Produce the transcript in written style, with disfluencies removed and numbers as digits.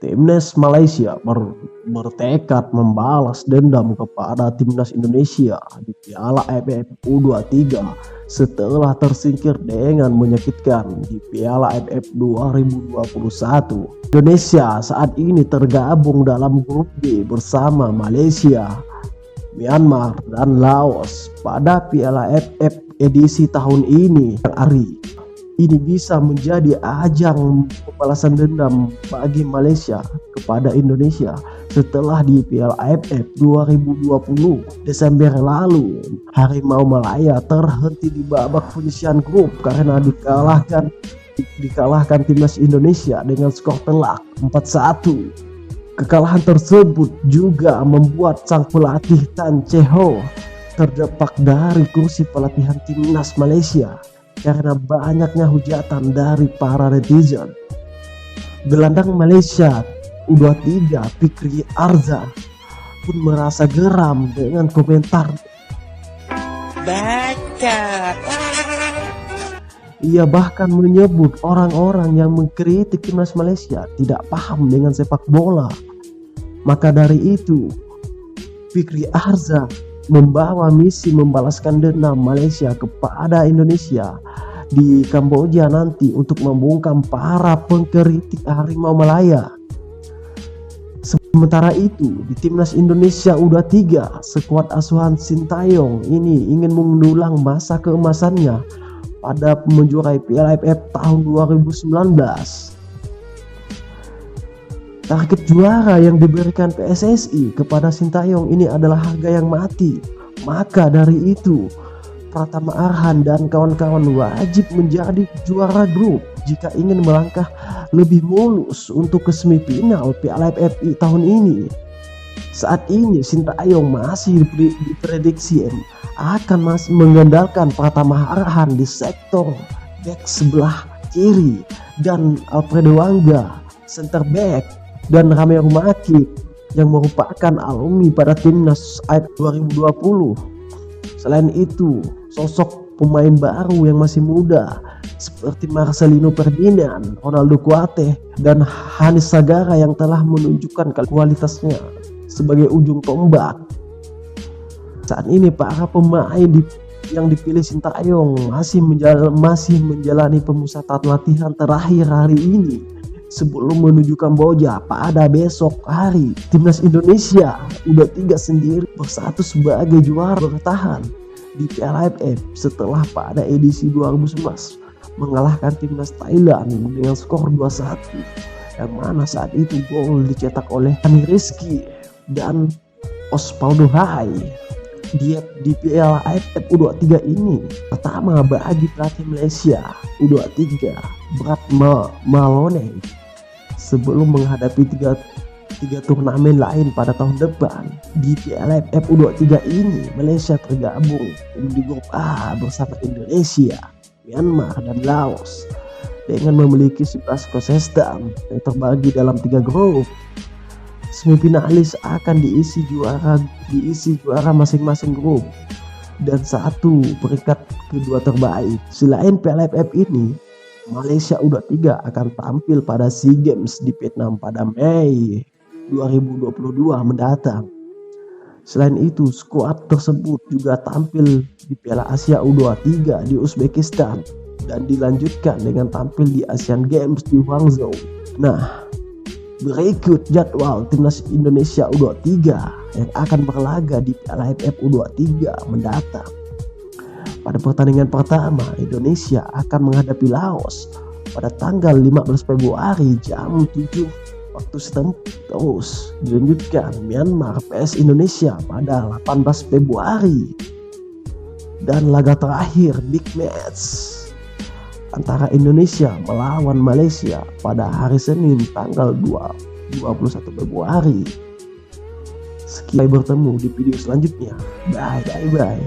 Timnas Malaysia bertekad membalas dendam kepada Timnas Indonesia di Piala AFF U23 setelah tersingkir dengan menyakitkan di Piala AFF 2021. Indonesia saat ini tergabung dalam grup B bersama Malaysia, Myanmar, dan Laos pada Piala AFF edisi tahun ini. Ini bisa menjadi ajang pembalasan dendam bagi Malaysia kepada Indonesia setelah di Piala AFF 2020 Desember lalu Harimau Malaya terhenti di babak penyisihan grup karena dikalahkan Timnas Indonesia dengan skor telak 4-1. Kekalahan tersebut juga membuat sang pelatih Tan Chee Ho terdepak dari kursi pelatihan Timnas Malaysia karena banyaknya hujatan dari para netizen. Gelandang Malaysia U23 Fikri Arza pun merasa geram dengan komentar bacot. Ia bahkan menyebut orang-orang yang mengkritik Timnas Malaysia tidak paham dengan sepak bola. Maka dari itu, Fikri Arza membawa misi membalaskan dendam Malaysia kepada Indonesia di Kamboja nanti untuk membungkam para pengkritik Harimau Malaya. Sementara itu, di Timnas Indonesia U23, skuad asuhan Sintayong ini ingin mengulang masa keemasannya pada menjuarai Piala AFF tahun 2019. Target juara yang diberikan PSSI kepada Sintayong ini adalah harga yang mati. Maka dari itu, Pratama Arhan dan kawan-kawan wajib menjadi juara grup jika ingin melangkah lebih mulus untuk ke semifinal Piala AFF tahun ini. Saat ini Sintayong masih diprediksi akan masih mengandalkan Pratama Arhan di sektor back sebelah kiri dan Alfredo Wanga center back, dan Rame Rumaki yang merupakan alumni pada Timnas AFF 2020. Selain itu, sosok pemain baru yang masih muda seperti Marcelino Ferdinand, Ronaldo Kuate, dan Hanis Sagara yang telah menunjukkan kualitasnya sebagai ujung tombak. Saat ini para pemain yang dipilih Sintayong masih menjalani pemusatan latihan terakhir hari ini sebelum menuju Kamboja pada besok hari. Timnas Indonesia U23 sendiri bersatu sebagai juara bertahan di Piala AFF setelah pada edisi 2011 mengalahkan Timnas Thailand dengan skor 2-1, yang mana saat itu gol dicetak oleh Hani Rizky dan Osvaldo Hai. Di Piala AFF U23 ini pertama bagi pelatih Malaysia U23 Brad Malone sebelum menghadapi tiga turnamen lain pada tahun depan. Di Piala AFF U23 ini Malaysia tergabung di grup A bersama Indonesia, Myanmar, dan Laos dengan memiliki 11 konsisten yang terbagi dalam 3 grup. Semifinalis akan diisi juara masing-masing grup dan satu peringkat kedua terbaik. Selain Piala AFF ini, Malaysia U23 akan tampil pada SEA Games di Vietnam pada Mei 2022 mendatang. Selain itu, skuad tersebut juga tampil di Piala Asia U23 di Uzbekistan dan dilanjutkan dengan tampil di Asian Games di Guangzhou. Nah, berikut jadwal Timnas Indonesia U23 yang akan berlaga di Piala AFF U23 mendatang. Pada pertandingan pertama, Indonesia akan menghadapi Laos pada tanggal 15 Februari jam 7 waktu setempat. Terus dilanjutkan Myanmar vs Indonesia pada 18 Februari. Dan laga terakhir big match antara Indonesia melawan Malaysia pada hari Senin tanggal 21 Februari. Sekian, bertemu di video selanjutnya. Bye.